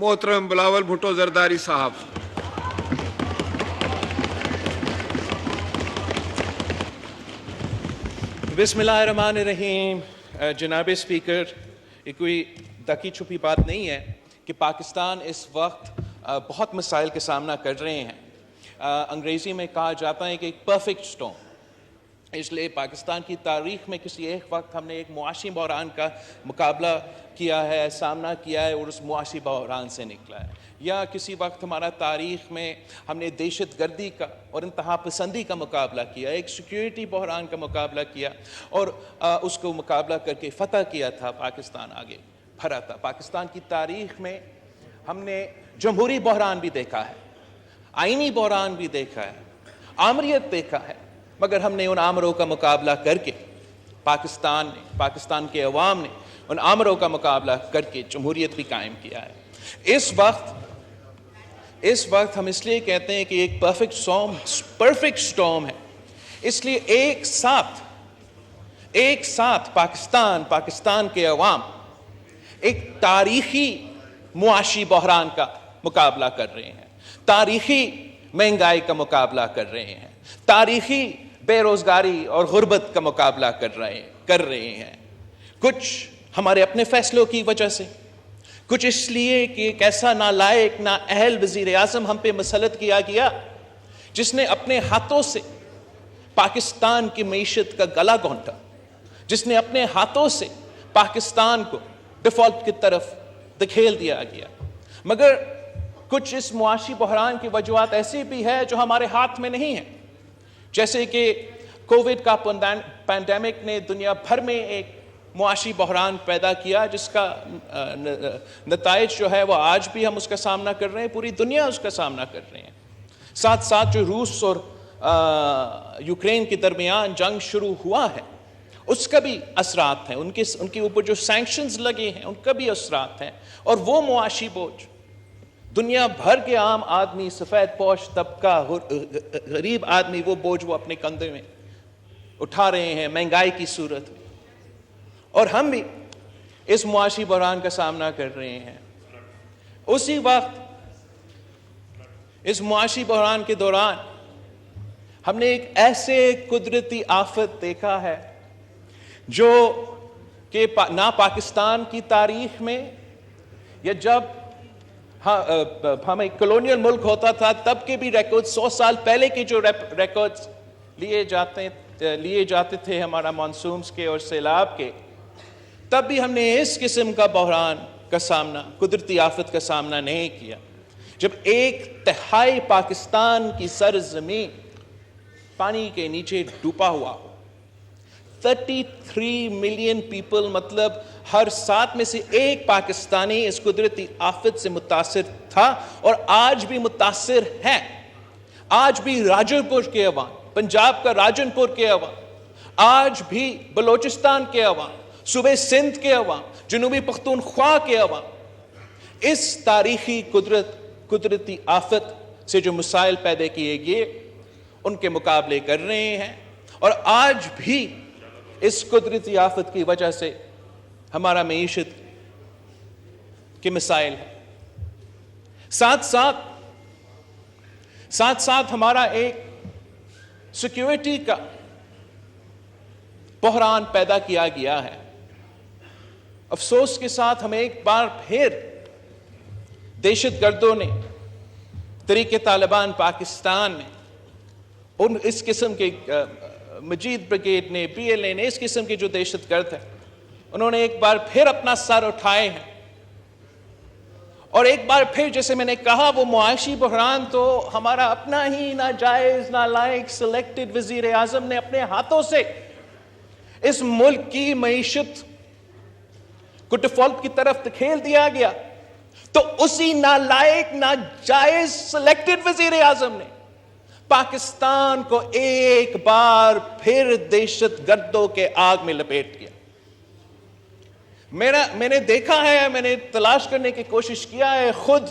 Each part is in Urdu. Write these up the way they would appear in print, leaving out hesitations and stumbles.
محترم بلاول بھٹو زرداری صاحب. بسم اللہ الرحمن الرحیم. جناب اسپیکر، یہ کوئی دکی چھپی بات نہیں ہے کہ پاکستان اس وقت بہت مسائل کا سامنا کر رہے ہیں. انگریزی میں کہا جاتا ہے کہ ایک پرفیکٹ اسٹارم. اس لیے پاکستان کی تاریخ میں کسی ایک وقت ہم نے ایک معاشی بحران کا مقابلہ کیا ہے، سامنا کیا ہے اور اس معاشی بحران سے نکلا ہے، یا کسی وقت ہمارا تاریخ میں ہم نے دہشت گردی کا اور انتہا پسندی کا مقابلہ کیا، ایک سیکیورٹی بحران کا مقابلہ کیا اور اس کو مقابلہ کر کے فتح کیا تھا. پاکستان آگے بڑھا تھا. پاکستان کی تاریخ میں ہم نے جمہوری بحران بھی دیکھا ہے، آئینی بحران بھی دیکھا ہے، آمریت دیکھا ہے، مگر ہم نے ان آمروں کا مقابلہ کر کے پاکستان کے عوام نے ان آمروں کا مقابلہ کر کے جمہوریت بھی قائم کیا ہے. اس وقت ہم اس لیے کہتے ہیں کہ ایک پرفیکٹ اسٹارم ہے، اس لیے ایک ساتھ پاکستان کے عوام ایک تاریخی معاشی بحران کا مقابلہ کر رہے ہیں، تاریخی مہنگائی کا مقابلہ کر رہے ہیں، تاریخی بے روزگاری اور غربت کا مقابلہ کر رہے ہیں. کچھ ہمارے اپنے فیصلوں کی وجہ سے، کچھ اس لیے کہ ایک ایسا نالائق نااہل وزیر اعظم ہم پہ مسلط کیا گیا جس نے اپنے ہاتھوں سے پاکستان کی معیشت کا گلا گھونٹا، جس نے اپنے ہاتھوں سے پاکستان کو ڈیفالٹ کی طرف دھکیل دیا گیا. مگر کچھ اس معاشی بحران کی وجوہات ایسی بھی ہے جو ہمارے ہاتھ میں نہیں ہیں، جیسے کہ کووڈ کا پینڈیمک نے دنیا بھر میں ایک معاشی بحران پیدا کیا، جس کا نتائج جو ہے وہ آج بھی ہم اس کا سامنا کر رہے ہیں، پوری دنیا اس کا سامنا کر رہے ہیں. ساتھ ساتھ جو روس اور یوکرین کے درمیان جنگ شروع ہوا ہے اس کا بھی اثرات ہیں، ان کے اوپر جو سینکشنز لگے ہیں ان کا بھی اثرات ہیں، اور وہ معاشی بوجھ دنیا بھر کے عام آدمی، سفید پوش طبقہ، غریب آدمی وہ بوجھ وہ اپنے کندھے میں اٹھا رہے ہیں مہنگائی کی صورت میں، اور ہم بھی اس معاشی بحران کا سامنا کر رہے ہیں. اسی وقت اس معاشی بحران کے دوران ہم نے ایک ایسے قدرتی آفت دیکھا ہے جو کہ نہ پاکستان کی تاریخ میں، یا جب ہم ایک کلونیل ملک ہوتا تھا تب کے بھی ریکارڈ، 100 سال پہلے کے جو ریکارڈز لیے جاتے تھے ہمارا مانسونز کے اور سیلاب کے، تب بھی ہم نے اس قسم کا بحران کا سامنا، قدرتی آفت کا سامنا نہیں کیا. جب 1/3 پاکستان کی سرزمین پانی کے نیچے ڈوبا ہوا ہو، 33 ملین پیپل، مطلب ہر 7 میں سے ایک پاکستانی اس قدرتی آفت سے متاثر تھا اور آج بھی متاثر ہے. آج بھی راجن پور کے عوام، پنجاب کا راجن پور کے عوام، آج بھی بلوچستان کے عوام، صوبے سندھ کے عوام، جنوبی پختونخوا کے عوام اس تاریخی قدرتی آفت سے جو مسائل پیدا کیے گئے ان کے مقابلے کر رہے ہیں، اور آج بھی اس قدرتی آفت کی وجہ سے ہمارا معیشت کے مسائل ہیں. ساتھ ساتھ ہمارا ایک سیکیورٹی کا بحران پیدا کیا گیا ہے. افسوس کے ساتھ ہمیں ایک بار پھر دہشت گردوں نے، طریق طالبان پاکستان نے، اس قسم کے مجید بریگیڈ نے، PLA نے، اس قسم کے جو دہشت گرد ہیں انہوں نے ایک بار پھر اپنا سر اٹھائے ہیں. اور ایک بار پھر جیسے میں نے کہا وہ معاشی بحران تو ہمارا اپنا ہی ناجائز نالائق سلیکٹڈ وزیر اعظم نے اپنے ہاتھوں سے اس ملک کی معیشت کو ڈیفالٹ کی طرف دھکیل دیا گیا. تو اسی نالائق ناجائز سلیکٹڈ وزیر اعظم نے پاکستان کو ایک بار پھر دہشت گردوں کے آگ میں لپیٹ دیا. میں نے دیکھا ہے، میں نے تلاش کرنے کی کوشش کیا ہے، خود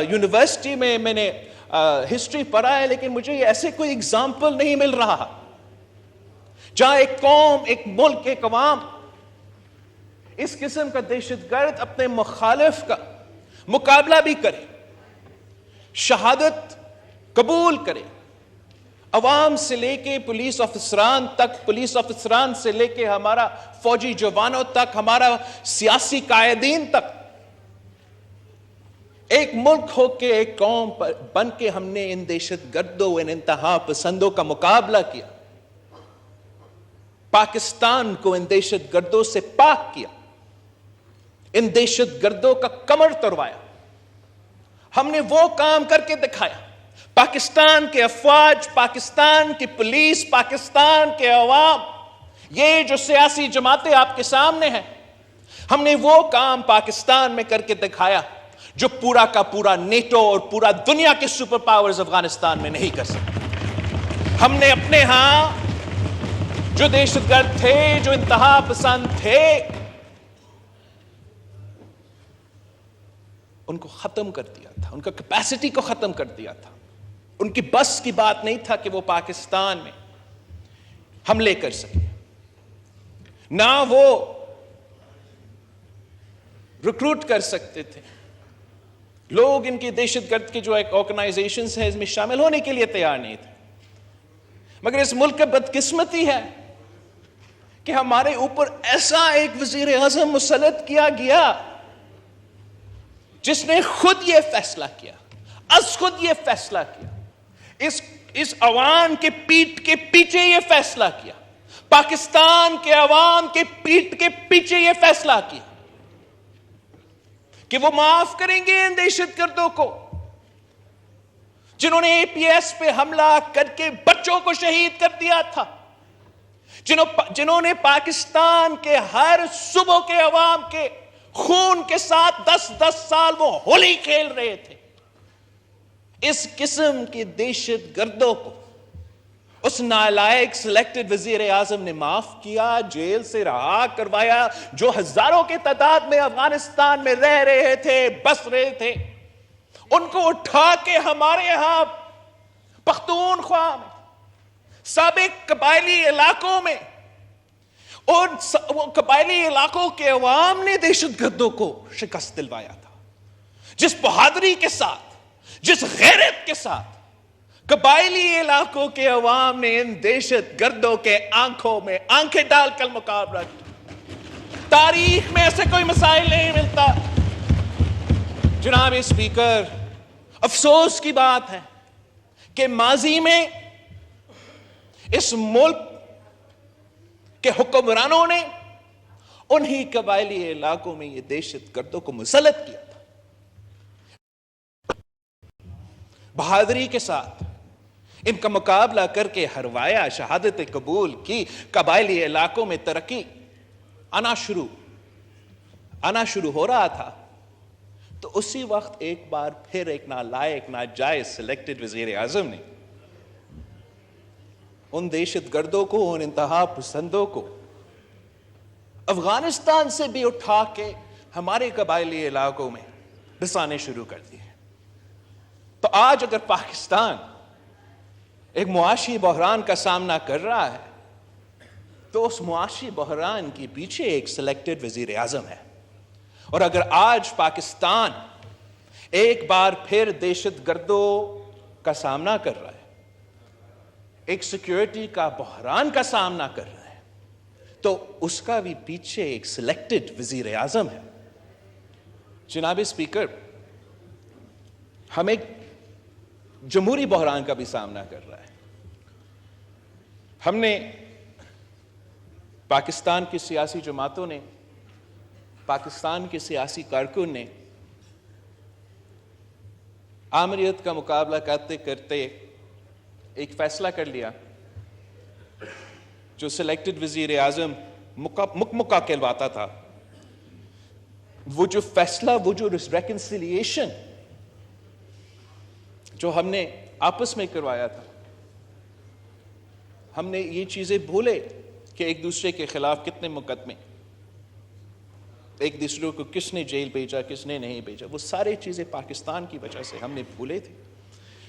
یونیورسٹی میں نے ہسٹری پڑھا ہے، لیکن مجھے ایسے کوئی اگزامپل نہیں مل رہا جہاں ایک قوم، ایک ملک، ایک عوام اس قسم کا دہشت گرد اپنے مخالف کا مقابلہ بھی کرے, شہادت قبول کرے, عوام سے لے کے پولیس افسران تک, پولیس افسران سے لے کے ہمارا فوجی جوانوں تک, ہمارا سیاسی قائدین تک, ایک ملک ہو کے, ایک قوم بن کے ہم نے ان دہشت گردوں, ان انتہا پسندوں کا مقابلہ کیا, پاکستان کو ان دہشت گردوں سے پاک کیا, ان دہشت گردوں کا کمر توڑوایا. ہم نے وہ کام کر کے دکھایا. پاکستان کے افواج, پاکستان کی پولیس, پاکستان کے عوام, یہ جو سیاسی جماعتیں آپ کے سامنے ہیں, ہم نے وہ کام پاکستان میں کر کے دکھایا جو پورا کا پورا نیٹو اور پورا دنیا کے سپر پاورز افغانستان میں نہیں کر سکتے. ہم نے اپنے ہاں جو دہشت گرد تھے, جو انتہا پسند تھے, ان کو ختم کر دیا تھا, ان کا کیپیسٹی کو ختم کر دیا تھا. ان کی بس کی بات نہیں تھا کہ وہ پاکستان میں حملے کر سکے, نہ وہ ریکروٹ کر سکتے تھے. لوگ ان کی دہشت گرد کی جو ایک آرگنائزیشنز ہیں اس میں شامل ہونے کے لیے تیار نہیں تھے. مگر اس ملک کا بدقسمتی ہے کہ ہمارے اوپر ایسا ایک وزیر اعظم مسلط کیا گیا جس نے خود یہ فیصلہ کیا, از خود یہ فیصلہ کیا, اس عوام کے پیٹ کے پیچھے یہ فیصلہ کیا, پاکستان کے عوام کے پیٹ کے پیچھے یہ فیصلہ کیا کہ وہ معاف کریں گے ان دہشت گردوں کو جنہوں نے اے پی ایس پہ حملہ کر کے بچوں کو شہید کر دیا تھا, جنہوں نے پاکستان کے ہر صوبوں کے عوام کے خون کے ساتھ 10-10 سال وہ ہولی کھیل رہے تھے. اس قسم کی دہشت گردوں کو اس نالائق سلیکٹڈ وزیر اعظم نے معاف کیا, جیل سے رہا کروایا, جو ہزاروں کی تعداد میں افغانستان میں رہ رہے تھے, بس رہے تھے. ان کو اٹھا کے ہمارے یہاں پختونخوا میں, سابق قبائلی علاقوں میں, اور وہ قبائلی علاقوں کے عوام نے دہشت گردوں کو شکست دلوایا تھا. جس بہادری کے ساتھ, جس غیرت کے ساتھ قبائلی علاقوں کے عوام نے ان دہشت گردوں کے آنکھوں میں آنکھیں ڈال کر مقابلہ کیا, تاریخ میں ایسے کوئی مسائل نہیں ملتا. جناب اسپیکر, افسوس کی بات ہے کہ ماضی میں اس ملک کہ حکمرانوں نے انہی قبائلی علاقوں میں یہ دہشت گردوں کو مسلط کیا تھا. بہادری کے ساتھ ان کا مقابلہ کر کے ہروایا, شہادت قبول کی, قبائلی علاقوں میں ترقی آنا شروع ہو رہا تھا. تو اسی وقت ایک بار پھر ایک نالائق, ناجائز سلیکٹڈ وزیر اعظم نے ان دہشت گردوں کو, ان انتہا پسندوں کو افغانستان سے بھی اٹھا کے ہمارے قبائلی علاقوں میں بسانے شروع کر دیے. تو آج اگر پاکستان ایک معاشی بحران کا سامنا کر رہا ہے تو اس معاشی بحران کے پیچھے ایک سلیکٹڈ وزیر اعظم ہے. اور اگر آج پاکستان ایک بار پھر دہشت گردوں کا سامنا کر رہا ہے, ایک سیکیورٹی کا بحران کا سامنا کر رہا ہے, تو اس کا بھی پیچھے ایک سلیکٹڈ وزیر اعظم ہے. جناب اسپیکر, ہم ایک جمہوری بحران کا بھی سامنا کر رہا ہے. ہم نے, پاکستان کی سیاسی جماعتوں نے, پاکستان کے سیاسی کارکن نے آمریت کا مقابلہ کرتے کرتے ایک فیصلہ کر لیا جو سلیکٹڈ وزیر اعظم مکمکہ کہلواتا تھا. وہ جو فیصلہ, وہ جو ریکنسیلیشن جو ہم نے آپس میں کروایا تھا, ہم نے یہ چیزیں بھولے کہ ایک دوسرے کے خلاف کتنے مقدمے, ایک دوسرے کو کس نے جیل بھیجا, کس نے نہیں بھیجا, وہ ساری چیزیں پاکستان کی وجہ سے ہم نے بھولے تھے.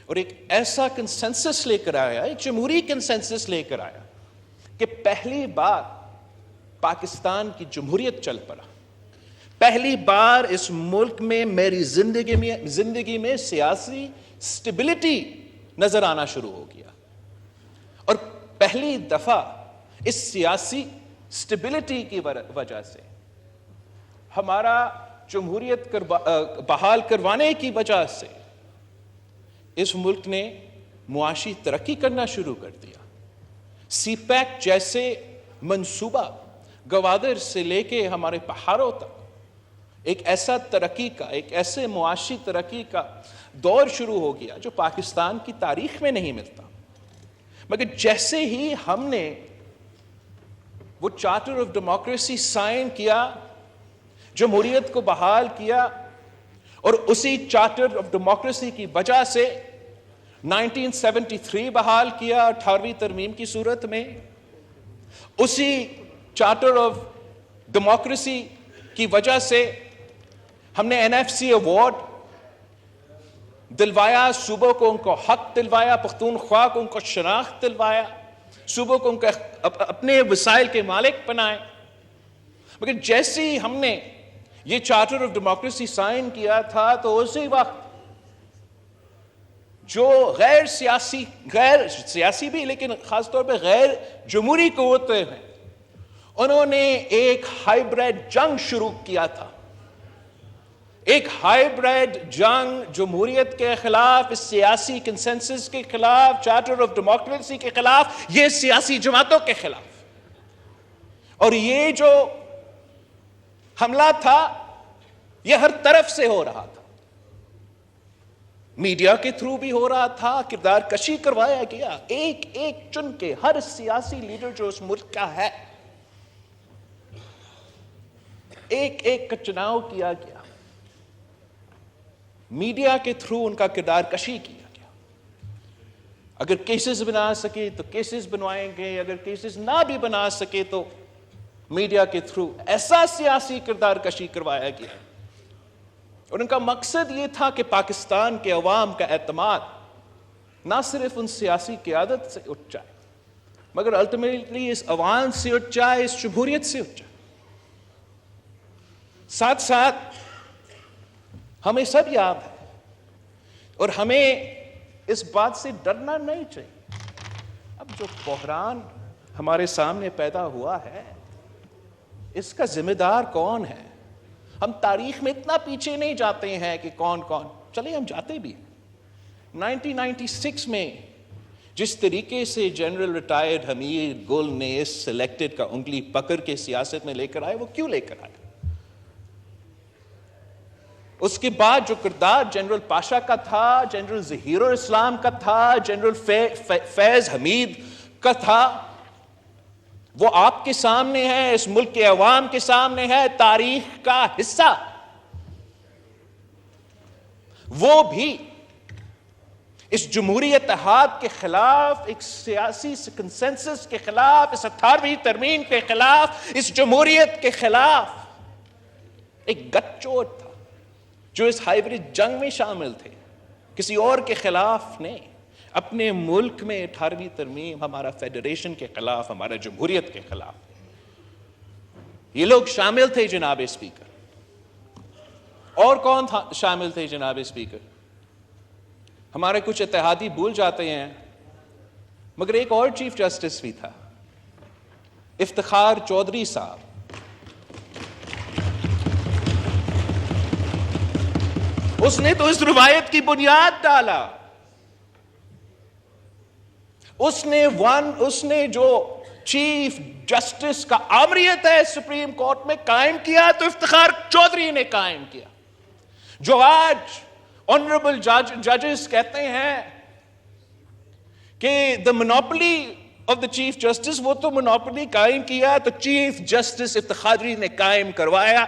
اور ایک ایسا کنسنسس لے کر آیا, ایک جمہوری کنسنسس لے کر آیا کہ پہلی بار پاکستان کی جمہوریت چل پڑا, پہلی بار اس ملک میں میری زندگی میں سیاسی سٹیبلٹی نظر آنا شروع ہو گیا، اور پہلی دفعہ اس سیاسی سٹیبلٹی کی وجہ سے ہمارا جمہوریت بحال کروانے کی وجہ سے اس ملک نے معاشی ترقی کرنا شروع کر دیا۔ سی پیک جیسے منصوبہ گوادر سے لے کے ہمارے پہاڑوں تک ایک ایسا ترقی کا، ایک ایسے معاشی ترقی کا دور شروع ہو گیا جو پاکستان کی تاریخ میں نہیں ملتا۔ مگر جیسے ہی ہم نے وہ چارٹر آف ڈیموکریسی سائن کیا، جمہوریت کو بحال کیا، اور اسی چارٹر آف ڈیموکریسی کی وجہ سے 1973 بحال کیا 18ویں ترمیم کی صورت میں، اسی چارٹر آف ڈیموکریسی کی وجہ سے ہم نے NFC ایوارڈ دلوایا، صوبوں کو ان کو حق دلوایا، پختونخوا کو ان کو شناخت دلوایا، صوبوں کو ان کو اپنے وسائل کے مالک بنائے۔ مگر جیسے ہی ہم نے یہ چارٹر آف ڈیموکریسی سائن کیا تھا تو اسی وقت جو غیر سیاسی بھی لیکن خاص طور پہ غیر جمہوری قوتیں ہیں، انہوں نے ایک ہائیبریڈ جنگ شروع کیا تھا، ایک ہائیبریڈ جنگ جمہوریت کے خلاف، اس سیاسی کنسنسس کے خلاف، چارٹر آف ڈیموکریسی کے خلاف، یہ سیاسی جماعتوں کے خلاف۔ اور یہ جو حملہ تھا یہ ہر طرف سے ہو رہا تھا، میڈیا کے تھرو بھی ہو رہا تھا، کردار کشی کروایا گیا، ایک ایک چن کے ہر سیاسی لیڈر جو اس ملک کا ہے ایک ایک کا چناؤ کیا گیا، میڈیا کے تھرو ان کا کردار کشی کیا گیا۔ اگر کیسز بنا سکے تو کیسز بنوائیں گے، اگر کیسز نہ بھی بنا سکے تو میڈیا کے تھرو ایسا سیاسی کردار کشی کروایا گیا، اور ان کا مقصد یہ تھا کہ پاکستان کے عوام کا اعتماد نہ صرف ان سیاسی قیادت سے اٹھ جائے مگر الٹیمیٹلی اس عوام سے اٹھ جائے، اس جمہوریت سے اٹھ جائے۔ ساتھ ساتھ ہمیں سب یاد ہے اور ہمیں اس بات سے ڈرنا نہیں چاہیے، اب جو بحران ہمارے سامنے پیدا ہوا ہے اس کا ذمہ دار کون ہے؟ ہم تاریخ میں اتنا پیچھے نہیں جاتے ہیں کہ کون چلے ہم جاتے بھی ہیں۔ 1996 میں جس طریقے سے جنرل ریٹائرڈ حمید گل نے اس سلیکٹڈ کا انگلی پکڑ کے سیاست میں لے کر آئے، وہ کیوں لے کر آئے؟ اس کے بعد جو کردار جنرل پاشا کا تھا، جنرل ظہیر الاسلام کا تھا، جنرل فیض حمید کا تھا، وہ آپ کے سامنے ہے، اس ملک کے عوام کے سامنے ہے، تاریخ کا حصہ۔ وہ بھی اس جمہوری اتحاد کے خلاف، ایک سیاسی کنسنسس کے خلاف، اس 18ویں ترمیم کے خلاف، اس جمہوریت کے خلاف ایک گٹھ چوٹ تھا جو اس ہائیبریڈ جنگ میں شامل تھے، کسی اور کے خلاف نہیں، اپنے ملک میں 18ویں ترمیم، ہمارا فیڈریشن کے خلاف، ہمارا جمہوریت کے خلاف یہ لوگ شامل تھے جناب اسپیکر۔ اور کون شامل تھے جناب اسپیکر؟ ہمارے کچھ اتحادی بھول جاتے ہیں مگر ایک اور چیف جسٹس بھی تھا، افتخار چودھری صاحب۔ اس نے تو اس روایت کی بنیاد ڈالا، اس نے جو چیف جسٹس کا آمریت ہے سپریم کورٹ میں قائم کیا تو افتخار چودھری نے قائم کیا، جو آج آنریبل ججز کہتے ہیں کہ the monopoly of the chief justice، وہ تو monopoly قائم کیا تو چیف جسٹس افتخاری نے قائم کروایا،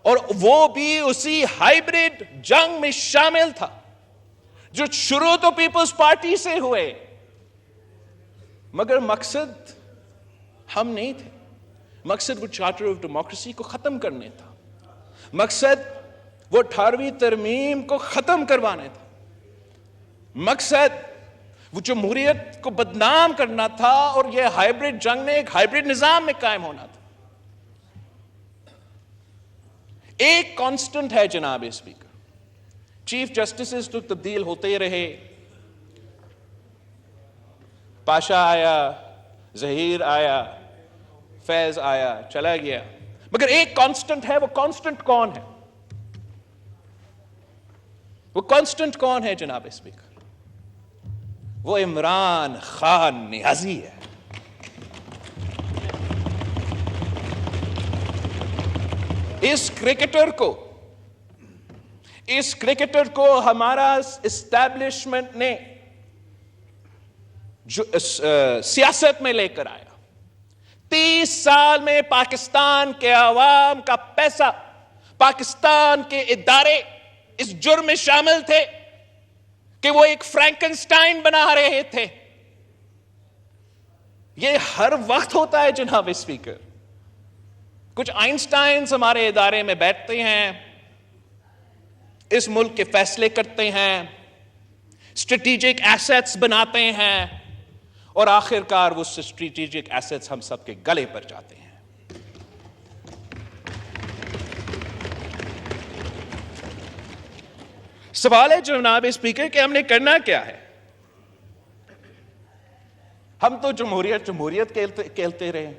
اور وہ بھی اسی ہائیبریڈ جنگ میں شامل تھا جو شروع تو پیپلز پارٹی سے ہوئے، مگر مقصد ہم نہیں تھے، مقصد وہ چارٹر آف ڈیموکریسی کو ختم کرنے تھا، مقصد وہ 18ویں ترمیم کو ختم کروانے تھا، مقصد وہ جمہوریت کو بدنام کرنا تھا، اور یہ ہائیبریڈ جنگ میں ایک ہائیبریڈ نظام میں قائم ہونا تھا۔ ایک کانسٹنٹ ہے جناب اسپیکر، چیف جسٹسز تو تبدیل ہوتے رہے، پاشا آیا، ظہیر آیا، فیض آیا، چلا گیا، مگر ایک کانسٹنٹ ہے. وہ کانسٹنٹ کون ہے؟ وہ کانسٹنٹ کون ہے جناب اسپیکر؟ وہ عمران خان نیازی ہے. اس کرکٹر کو ہمارا اسٹیبلشمنٹ نے جو سیاست میں لے کر آیا. 30 سال میں پاکستان کے عوام کا پیسہ، پاکستان کے ادارے اس جرم میں شامل تھے کہ وہ ایک فرینکنسٹائن بنا رہے تھے. یہ ہر وقت ہوتا ہے جناب اسپیکر. کچھ آئنسٹائنز ہمارے ادارے میں بیٹھتے ہیں، اس ملک کے فیصلے کرتے ہیں، اسٹریٹجک ایسیٹس بناتے ہیں، اور آخر کار وہ اسٹریٹجک ایسیٹس ہم سب کے گلے پر جاتے ہیں. سوال ہے جناب اسپیکر کہ ہم نے کرنا کیا ہے؟ ہم تو جمہوریت کہتے رہے،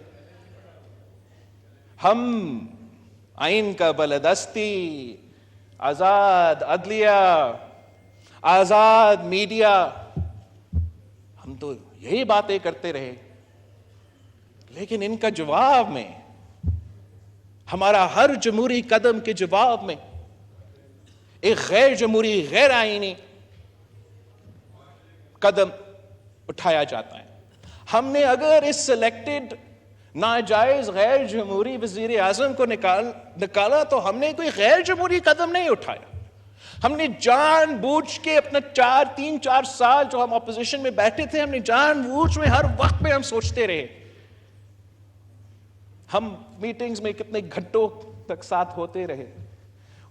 ہم آئین کا بالادستی، آزاد عدلیہ، آزاد میڈیا، ہم تو یہی باتیں کرتے رہے. لیکن ان کا جواب میں، ہمارا ہر جمہوری قدم کے جواب میں ایک غیر جمہوری، غیر آئینی قدم اٹھایا جاتا ہے. ہم نے اگر اس سلیکٹڈ ناجائز غیر جمہوری وزیر اعظم کو نکالا تو ہم نے کوئی غیر جمہوری قدم نہیں اٹھایا. ہم نے جان بوجھ کے اپنا 3-4 سال جو ہم اپوزیشن میں بیٹھے تھے، ہم نے جان بوجھ میں ہر وقت میں ہم سوچتے رہے. ہم میٹنگز میں کتنے گھنٹوں تک ساتھ ہوتے رہے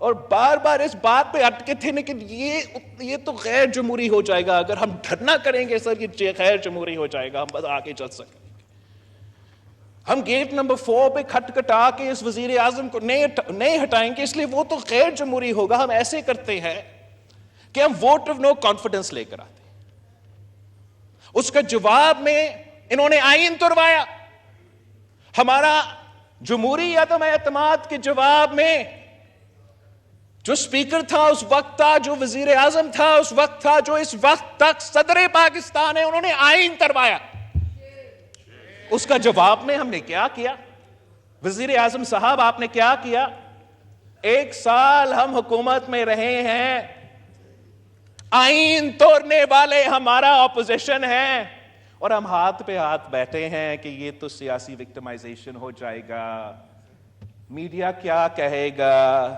اور بار بار اس بات پہ اٹکے تھے لیکن یہ تو غیر جمہوری ہو جائے گا. اگر ہم دھرنا کریں گے سر، یہ غیر جمہوری ہو جائے گا، ہم بس آگے چل سکیں گے. ہم گیٹ نمبر 4 پہ کھٹکھٹا کے اس وزیر اعظم کو نہیں ہٹائیں گے، اس لیے وہ تو غیر جمہوری ہوگا. ہم ایسے کرتے ہیں کہ ہم ووٹ آف نو کانفیڈنس لے کر آتے ہیں. اس کا جواب میں انہوں نے آئین توڑوایا. ہمارا جمہوری عدم اعتماد کے جواب میں جو سپیکر تھا اس وقت تھا، جو وزیر اعظم تھا اس وقت تھا، جو اس وقت تک صدر پاکستان ہے، انہوں نے آئین توڑوایا. اس کا جواب میں ہم نے کیا کیا؟ وزیر اعظم صاحب آپ نے کیا کیا؟ 1 سال ہم حکومت میں رہے ہیں، آئین توڑنے والے ہمارا اپوزیشن ہے، اور ہم ہاتھ پہ ہاتھ بیٹھے ہیں کہ یہ تو سیاسی وکٹمائزیشن ہو جائے گا. میڈیا کیا کہے گا؟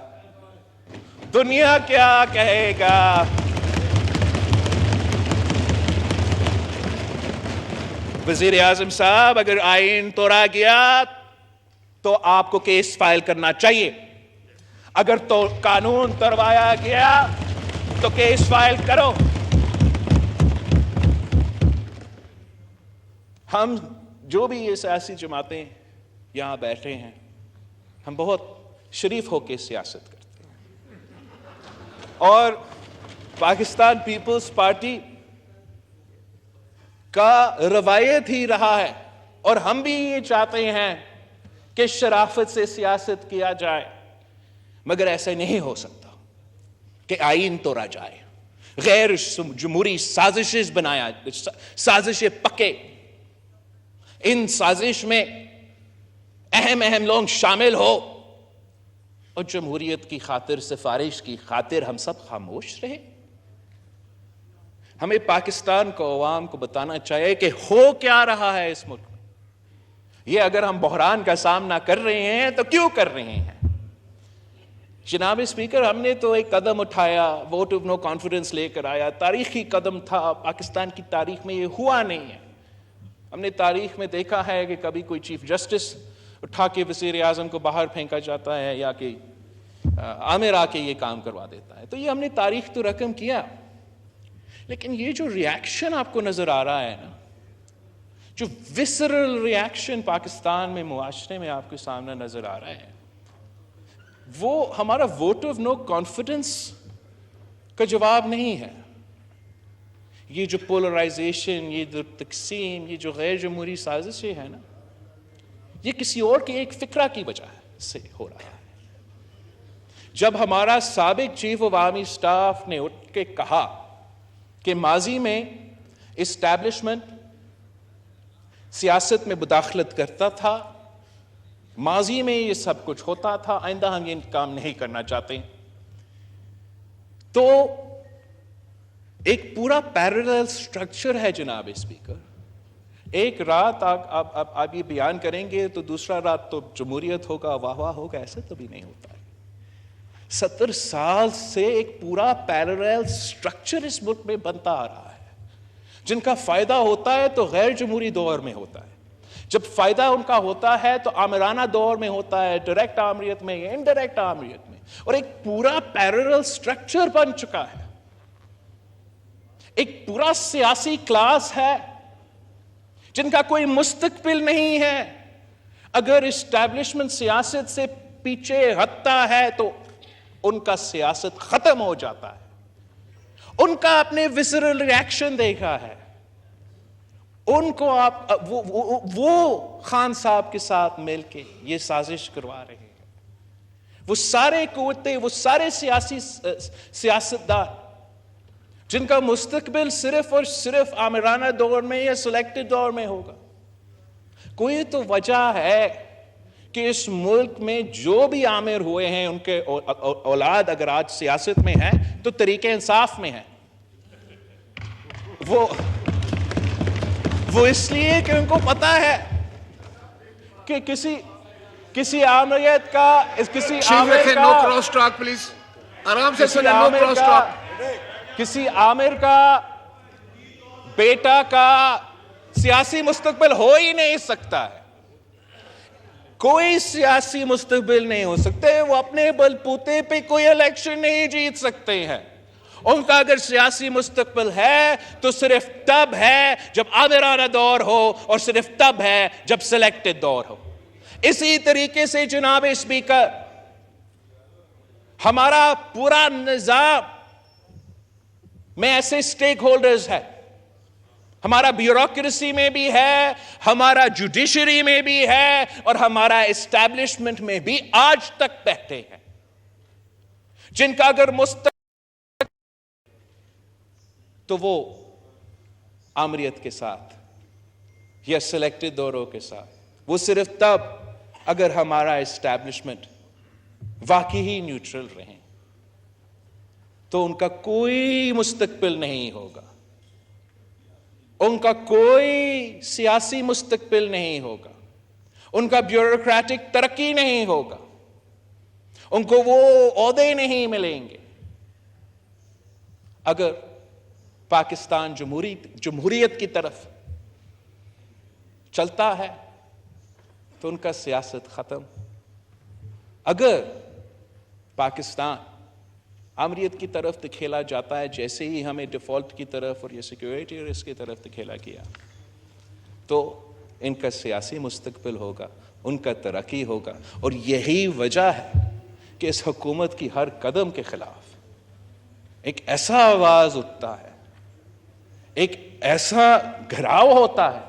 دنیا کیا کہے گا؟ وزیر اعظم صاحب، اگر آئین توڑا گیا تو آپ کو کیس فائل کرنا چاہیے. اگر تو قانون توڑوایا گیا تو کیس فائل کرو. ہم جو بھی یہ سیاسی جماعتیں یہاں بیٹھے ہیں، ہم بہت شریف ہو کے سیاست کرتے ہیں، اور پاکستان پیپلز پارٹی کا روایت ہی رہا ہے، اور ہم بھی یہ چاہتے ہیں کہ شرافت سے سیاست کیا جائے. مگر ایسا نہیں ہو سکتا کہ آئین توڑا جائے، غیر جمہوری سازشیں بنایا، سازشیں پکے. ان سازش میں اہم لوگ شامل ہو اور جمہوریت کی خاطر، سفارش کی خاطر ہم سب خاموش رہے. ہمیں پاکستان کو، عوام کو بتانا چاہیے کہ ہو کیا رہا ہے اس ملک میں. یہ اگر ہم بحران کا سامنا کر رہے ہیں تو کیوں کر رہے ہیں؟ جناب اسپیکر، ہم نے تو ایک قدم اٹھایا، ووٹ آف نو کانفیڈنس لے کر آیا. تاریخی قدم تھا، پاکستان کی تاریخ میں یہ ہوا نہیں ہے. ہم نے تاریخ میں دیکھا ہے کہ کبھی کوئی چیف جسٹس اٹھا کے وزیر اعظم کو باہر پھینکا جاتا ہے، یا کہ عامر آ کے یہ کام کروا دیتا ہے. تو یہ ہم نے تاریخ تو رقم کیا، لیکن یہ جو ریاکشن آپ کو نظر آ رہا ہے نا، جو وسرل ریاکشن پاکستان میں، معاشرے میں آپ کے سامنے نظر آ رہا ہے، وہ ہمارا ووٹ آف نو کانفیڈنس کا جواب نہیں ہے. یہ جو پولرائزیشن، یہ جو تقسیم، یہ جو غیر جمہوری سازشیں ہیں نا، یہ کسی اور کے ایک فکرہ کی وجہ سے ہو رہا ہے. جب ہمارا سابق چیف آف آرمی اسٹاف نے اٹھ کے کہا کہ ماضی میں اسٹیبلشمنٹ سیاست میں مداخلت کرتا تھا، ماضی میں یہ سب کچھ ہوتا تھا، آئندہ ہم یہ کام نہیں کرنا چاہتے، تو ایک پورا پیرلل سٹرکچر ہے جناب اسپیکر. ایک رات آپ یہ بیان کریں گے تو دوسرا رات تو جمہوریت ہوگا، واہ واہ ہوگا، ایسا تو بھی نہیں ہوتا ہے. 70 سال سے ایک پورا پیرلل سٹرکچر اس ملک میں بنتا آ رہا ہے. جن کا فائدہ ہوتا ہے تو غیر جمہوری دور میں ہوتا ہے، جب فائدہ ان کا ہوتا ہے تو آمرانہ دور میں ہوتا ہے، ڈائریکٹ آمریت میں یا انڈائریکٹ آمریت میں. اور ایک پورا پیرلل سٹرکچر بن چکا ہے، ایک پورا سیاسی کلاس ہے جن کا کوئی مستقبل نہیں ہے. اگر اسٹیبلشمنٹ سیاست سے پیچھے ہٹتا ہے تو ان کا سیاست ختم ہو جاتا ہے. ان کا اپنے وزرل ریاکشن دیکھا ہے. ان کو آپ وہ خان صاحب کے ساتھ مل کے یہ سازش کروا رہے ہیں. وہ سارے قوتیں، وہ سارے سیاستدان جن کا مستقبل صرف اور صرف آمرانہ دور میں یا سلیکٹڈ دور میں ہوگا. کوئی تو وجہ ہے کہ اس ملک میں جو بھی آمر ہوئے ہیں ان کے اولاد اگر آج سیاست میں ہیں تو طریق انصاف میں ہیں. وہ اس لیے کہ ان کو پتا ہے کہ کسی آمریت کا نو کراس ٹاک پلیز. آرام سے سنیں، نو کراس ٹاک. کسی عامر کا بیٹا کا سیاسی مستقبل ہو ہی نہیں سکتا ہے. کوئی سیاسی مستقبل نہیں ہو سکتے. وہ اپنے بل بوتے پہ کوئی الیکشن نہیں جیت سکتے ہیں. ان کا اگر سیاسی مستقبل ہے تو صرف تب ہے جب آمرانہ دور ہو، اور صرف تب ہے جب سلیکٹڈ دور ہو. اسی طریقے سے جناب اسپیکر ہمارا پورا نظام میں ایسے سٹیک ہولڈرز ہے. ہمارا بیوروکریسی میں بھی ہے، ہمارا جوڈیشری میں بھی ہے، اور ہمارا اسٹیبلشمنٹ میں بھی آج تک بیٹھے ہیں جن کا اگر مستقبل تو وہ آمریت کے ساتھ یا سلیکٹڈ دوروں کے ساتھ. وہ صرف تب اگر ہمارا اسٹیبلشمنٹ واقعی ہی نیوٹرل رہیں تو ان کا کوئی مستقبل نہیں ہوگا. ان کا کوئی سیاسی مستقبل نہیں ہوگا. ان کا بیوروکریٹک ترقی نہیں ہوگا. ان کو وہ عہدے نہیں ملیں گے. اگر پاکستان جمہوریت کی طرف چلتا ہے تو ان کا سیاست ختم. اگر پاکستان آمریت کی طرف دکھیلا جاتا ہے جیسے ہی ہمیں ڈیفالٹ کی طرف اور یہ سیکیورٹی رسک کی طرف دکھیلا گیا، تو ان کا سیاسی مستقبل ہوگا، ان کا ترقی ہوگا. اور یہی وجہ ہے کہ اس حکومت کی ہر قدم کے خلاف ایک ایسا آواز اٹھتا ہے، ایک ایسا گھراؤ ہوتا ہے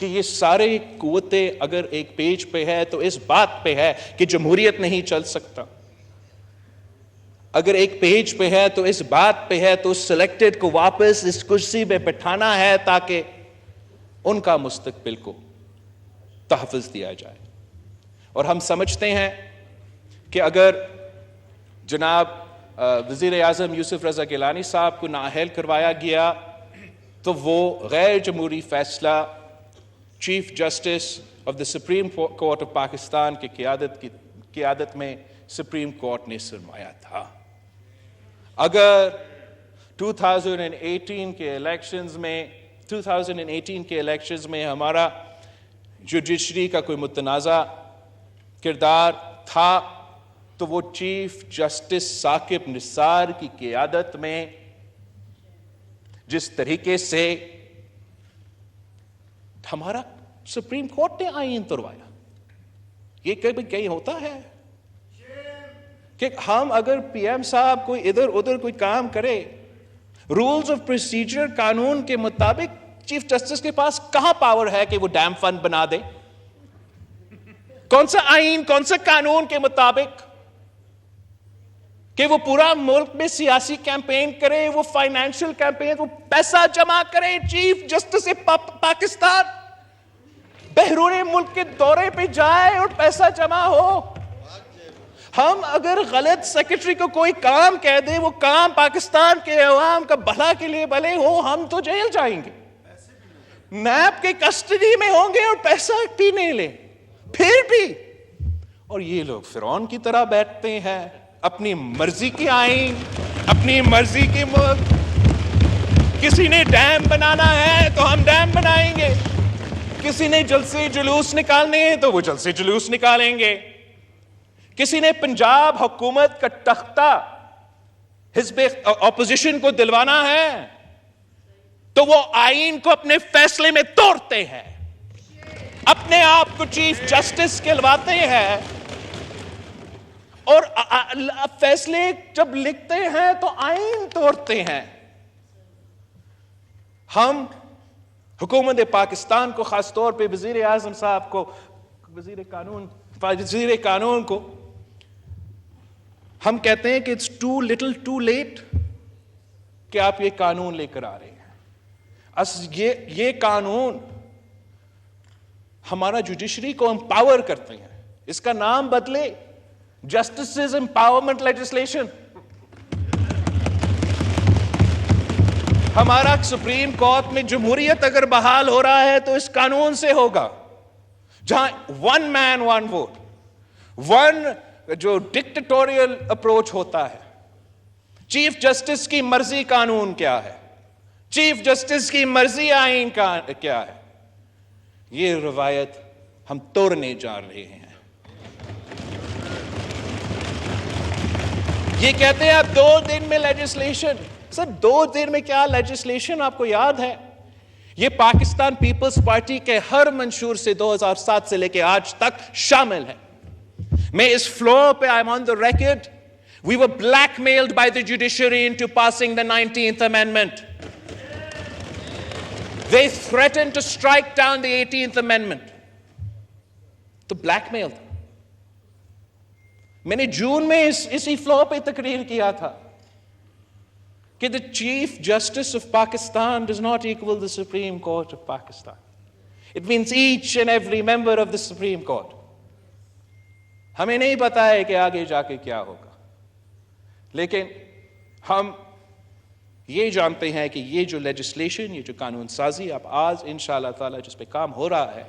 کہ یہ سارے قوتیں اگر ایک پیج پہ ہے تو اس بات پہ ہے کہ جمہوریت نہیں چل سکتا. اگر ایک پیج پہ ہے تو اس بات پہ ہے تو سلیکٹڈ کو واپس اس کرسی پہ بٹھانا ہے تاکہ ان کا مستقبل کو تحفظ دیا جائے. اور ہم سمجھتے ہیں کہ اگر جناب وزیر اعظم یوسف رضا گیلانی صاحب کو نااہل کروایا گیا تو وہ غیر جمہوری فیصلہ chief justice of the supreme court of Pakistan کی قیادت میں سپریم کورٹ نے سرمایا تھا. اگر 2018 کے الیکشنز میں ہمارا جوڈیشری کا کوئی متنازع کردار تھا تو وہ چیف جسٹس ثاقب نثار کی قیادت میں جس طریقے سے ہمارا سپریم کورٹ نے آئین تروایا، یہ کبھی کہیں ہوتا ہے؟ کہ ہم اگر پی ایم صاحب کوئی ادھر ادھر کوئی کام کرے، رولز آف پروسیجر قانون کے مطابق چیف جسٹس کے پاس کہاں پاور ہے کہ وہ ڈیم فنڈ بنا دے؟ کون سا آئین، کون سا قانون کے مطابق کہ وہ پورا ملک میں سیاسی کیمپین کرے، وہ فائنینشیل کیمپین، وہ پیسہ جمع کرے؟ چیف جسٹس پاکستان بیرون ملک کے دورے پہ جائے اور پیسہ جمع ہو۔ ہم اگر غلط سیکرٹری کو کوئی کام کہہ دے، وہ کام پاکستان کے عوام کا بھلا کے لیے بھلے ہو، ہم تو جیل جائیں گے، نیب کے کسٹڈی میں ہوں گے اور پیسہ بھی نہیں لیں، پھر بھی۔ اور یہ لوگ فرعون کی طرح بیٹھتے ہیں، اپنی مرضی کی آئین، اپنی مرضی کے ملک۔ کسی نے ڈیم بنانا ہے تو ہم ڈیم بنائیں گے، کسی نے جلسے جلوس نکالنے ہیں تو وہ جلسے جلوس نکالیں گے، کسی نے پنجاب حکومت کا تختہ حزب اپوزیشن کو دلوانا ہے تو وہ آئین کو اپنے فیصلے میں توڑتے ہیں، اپنے آپ کو چیف جسٹس کہلواتے ہیں، اور فیصلے جب لکھتے ہیں تو آئین توڑتے ہیں۔ ہم حکومت پاکستان کو، خاص طور پہ وزیر اعظم صاحب کو، وزیر قانون کو ہم کہتے ہیں کہ it's too little too late کہ آپ یہ قانون لے کر آ رہے ہیں۔ یہ قانون ہمارا جوڈیشری کو امپاور کرتے ہیں، اس کا نام بدلے جسٹسز امپاورمنٹ لیجسلیشن۔ ہمارا سپریم کورٹ میں جمہوریت اگر بحال ہو رہا ہے تو اس قانون سے ہوگا، جہاں ون مین ون ووٹ، جو ڈکٹیٹوریل اپروچ ہوتا ہے۔ چیف جسٹس کی مرضی قانون کیا ہے، چیف جسٹس کی مرضی آئین کیا ہے، یہ روایت ہم توڑنے جا رہے ہیں۔ یہ کہتے ہیں آپ 2 دن میں لیجسلیشن، سر 2 دن میں کیا لیجسلیشن؟ آپ کو یاد ہے یہ پاکستان پیپلز پارٹی کے ہر منشور سے 2007 سے لے کے آج تک شامل ہے۔ میں اس فلور پہ I'm on the record, we were blackmailed by the judiciary into passing the 19th Amendment. They threatened to strike down the 18th Amendment. تو بلیک میل تھا۔ میں نے جون میں اسی فلور پہ تقریر کیا تھا کہ the Chief Justice of Pakistan does not equal the Supreme Court of Pakistan. It means each and every member of the Supreme Court. ہمیں نہیں پتا ہے کہ آگے جا کے کیا ہوگا، لیکن ہم یہ جانتے ہیں کہ یہ جو لیجسلیشن، یہ جو قانون سازی اب آج انشاءاللہ تعالی جس پہ کام ہو رہا ہے،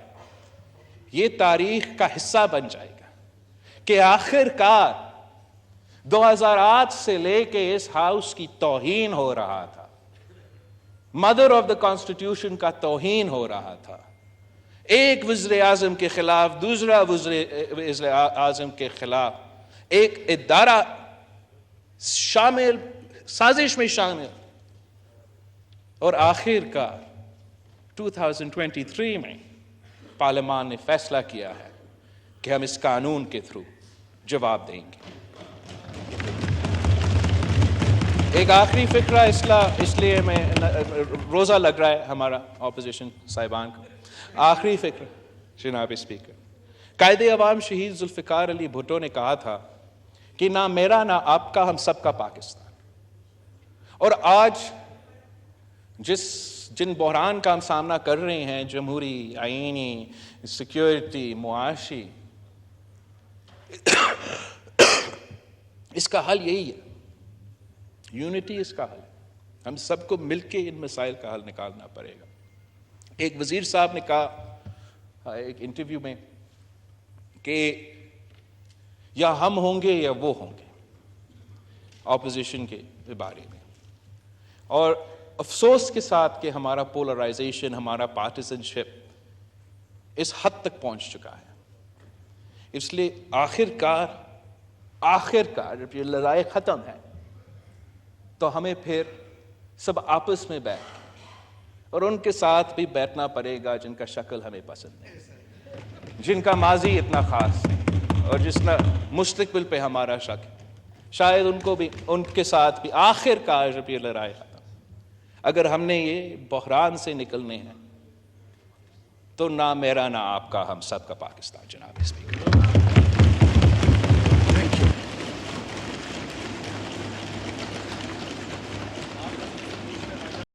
یہ تاریخ کا حصہ بن جائے گا کہ آخر کار 2008 سے لے کے اس ہاؤس کی توہین ہو رہا تھا، مدر آف دا کانسٹیٹیوشن کا توہین ہو رہا تھا، ایک وزیر اعظم کے خلاف دوسرا وزیر اعظم کے خلاف ایک ادارہ شامل، سازش میں شامل، اور آخر کار 2023 میں پارلیمان نے فیصلہ کیا ہے کہ ہم اس قانون کے تھرو جواب دیں گے۔ ایک آخری فکرہ اس لیے میں روزہ لگ رہا ہے ہمارا اپوزیشن صاحبان کا، آخری فکر جناب اسپیکر، قائد عوام شہید ذوالفقار علی بھٹو نے کہا تھا کہ نہ میرا نہ آپ کا، ہم سب کا پاکستان۔ اور آج جن بحران کا ہم سامنا کر رہے ہیں، جمہوری، آئینی، سیکیورٹی، معاشی، اس کا حل یہی ہے، یونٹی اس کا حل ہے۔ ہم سب کو مل کے ان مسائل کا حل نکالنا پڑے گا۔ ایک وزیر صاحب نے کہا ایک انٹرویو میں کہ یا ہم ہوں گے یا وہ ہوں گے اپوزیشن کے بارے میں، اور افسوس کے ساتھ کہ ہمارا پولرائزیشن، ہمارا پارٹیزن شپ اس حد تک پہنچ چکا ہے۔ اس لیے آخر کار جب یہ لڑائی ختم ہے تو ہمیں پھر سب آپس میں بیٹھ اور ان کے ساتھ بھی بیٹھنا پڑے گا جن کا شکل ہمیں پسند نہیں، جن کا ماضی اتنا خاص نہیں، اور جس کا مستقبل پہ ہمارا شک ہے۔ شاید ان کو بھی، ان کے ساتھ بھی آخر کار جب یہ لڑائی ختم، اگر ہم نے یہ بحران سے نکلنے ہیں تو نہ میرا نہ آپ کا، ہم سب کا پاکستان، جناب اسپیکر.